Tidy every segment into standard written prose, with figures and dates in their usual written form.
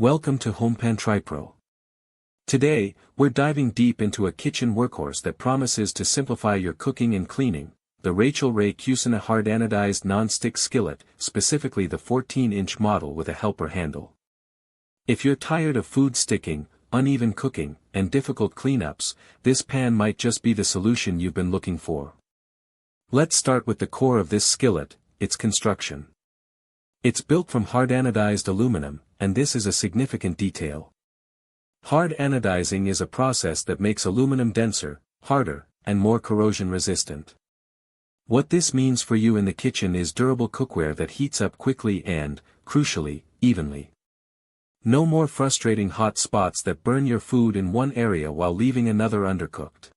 Welcome to HomePan TriPro. Today, we're diving deep into a kitchen workhorse that promises to simplify your cooking and cleaning, the Rachael Ray Cucina hard-anodized nonstick skillet, specifically the 14-inch model with a helper handle. If you're tired of food sticking, uneven cooking, and difficult cleanups, this pan might just be the solution you've been looking for. Let's start with the core of this skillet, its construction. It's built from hard-anodized aluminum, and this is a significant detail. Hard anodizing is a process that makes aluminum denser, harder, and more corrosion-resistant. What this means for you in the kitchen is durable cookware that heats up quickly and, crucially, evenly. No more frustrating hot spots that burn your food in one area while leaving another undercooked.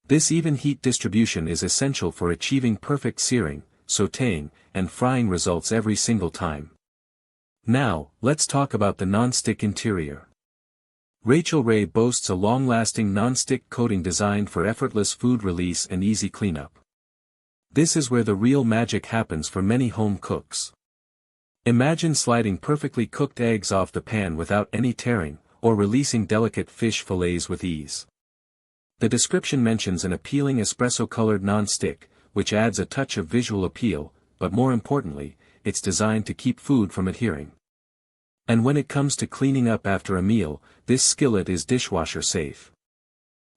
This even heat distribution is essential for achieving perfect searing, sautéing, and frying results every single time. Now, let's talk about the non-stick interior. Rachael Ray boasts a long-lasting non-stick coating designed for effortless food release and easy cleanup. This is where the real magic happens for many home cooks. Imagine sliding perfectly cooked eggs off the pan without any tearing, or releasing delicate fish fillets with ease. The description mentions an appealing espresso-colored non-stick, which adds a touch of visual appeal, but more importantly, it's designed to keep food from adhering. And when it comes to cleaning up after a meal, this skillet is dishwasher safe.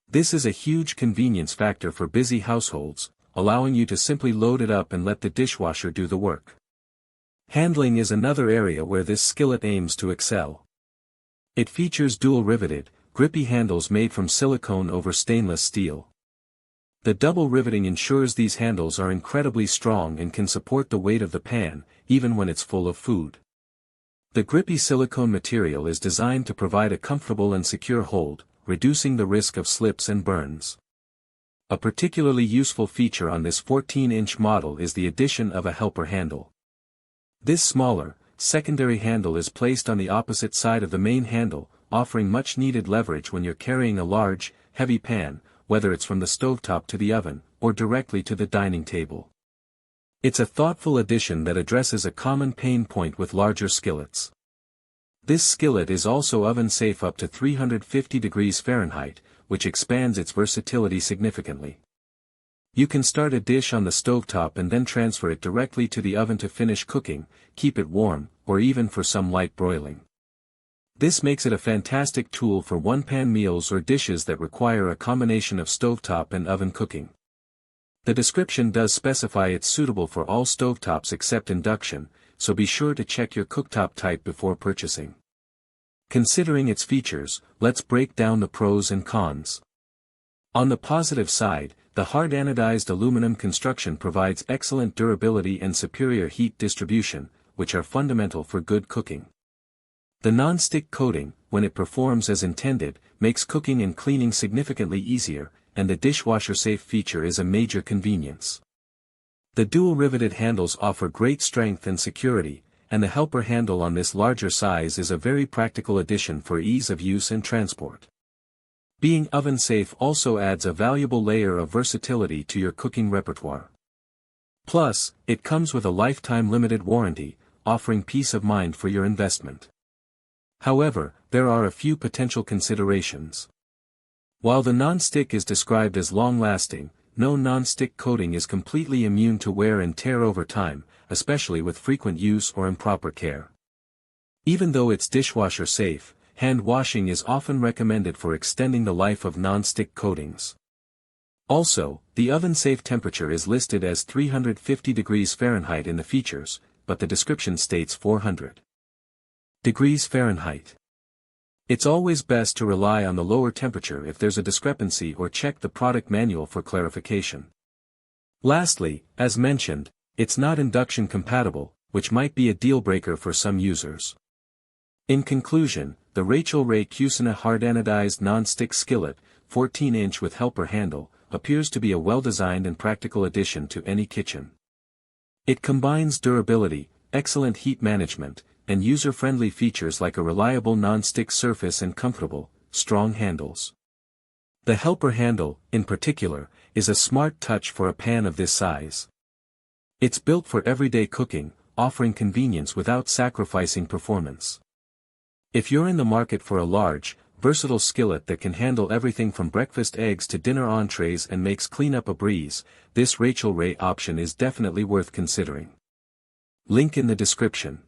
This is a huge convenience factor for busy households, allowing you to simply load it up and let the dishwasher do the work. Handling is another area where this skillet aims to excel. It features dual-riveted, grippy handles made from silicone over stainless steel. The double riveting ensures these handles are incredibly strong and can support the weight of the pan, even when it's full of food. The grippy silicone material is designed to provide a comfortable and secure hold, reducing the risk of slips and burns. A particularly useful feature on this 14-inch model is the addition of a helper handle. This smaller, secondary handle is placed on the opposite side of the main handle, offering much-needed leverage when you're carrying a large, heavy pan, whether it's from the stovetop to the oven, or directly to the dining table. It's a thoughtful addition that addresses a common pain point with larger skillets. This skillet is also oven-safe up to 350 degrees Fahrenheit, which expands its versatility significantly. You can start a dish on the stovetop and then transfer it directly to the oven to finish cooking, keep it warm, or even for some light broiling. This makes it a fantastic tool for one-pan meals or dishes that require a combination of stovetop and oven cooking. The description does specify it's suitable for all stovetops except induction, so be sure to check your cooktop type before purchasing. Considering its features, let's break down the pros and cons. On the positive side, the hard anodized aluminum construction provides excellent durability and superior heat distribution, which are fundamental for good cooking. The non-stick coating, when it performs as intended, makes cooking and cleaning significantly easier, and the dishwasher-safe feature is a major convenience. The dual-riveted handles offer great strength and security, and the helper handle on this larger size is a very practical addition for ease of use and transport. Being oven-safe also adds a valuable layer of versatility to your cooking repertoire. Plus, it comes with a lifetime limited warranty, offering peace of mind for your investment. However, there are a few potential considerations. While the non-stick is described as long-lasting, no non-stick coating is completely immune to wear and tear over time, especially with frequent use or improper care. Even though it's dishwasher safe, hand washing is often recommended for extending the life of non-stick coatings. Also, the oven-safe temperature is listed as 350 degrees Fahrenheit in the features, but the description states 400 degrees Fahrenheit. It's always best to rely on the lower temperature if there's a discrepancy or check the product manual for clarification. Lastly, as mentioned, it's not induction compatible, which might be a deal-breaker for some users. In conclusion, the Rachael Ray Cucina hard-anodized nonstick skillet, 14-inch with helper handle, appears to be a well-designed and practical addition to any kitchen. It combines durability, excellent heat management, and user-friendly features like a reliable non-stick surface and comfortable, strong handles. The helper handle, in particular, is a smart touch for a pan of this size. It's built for everyday cooking, offering convenience without sacrificing performance. If you're in the market for a large, versatile skillet that can handle everything from breakfast eggs to dinner entrees and makes cleanup a breeze, this Rachael Ray option is definitely worth considering. Link in the description.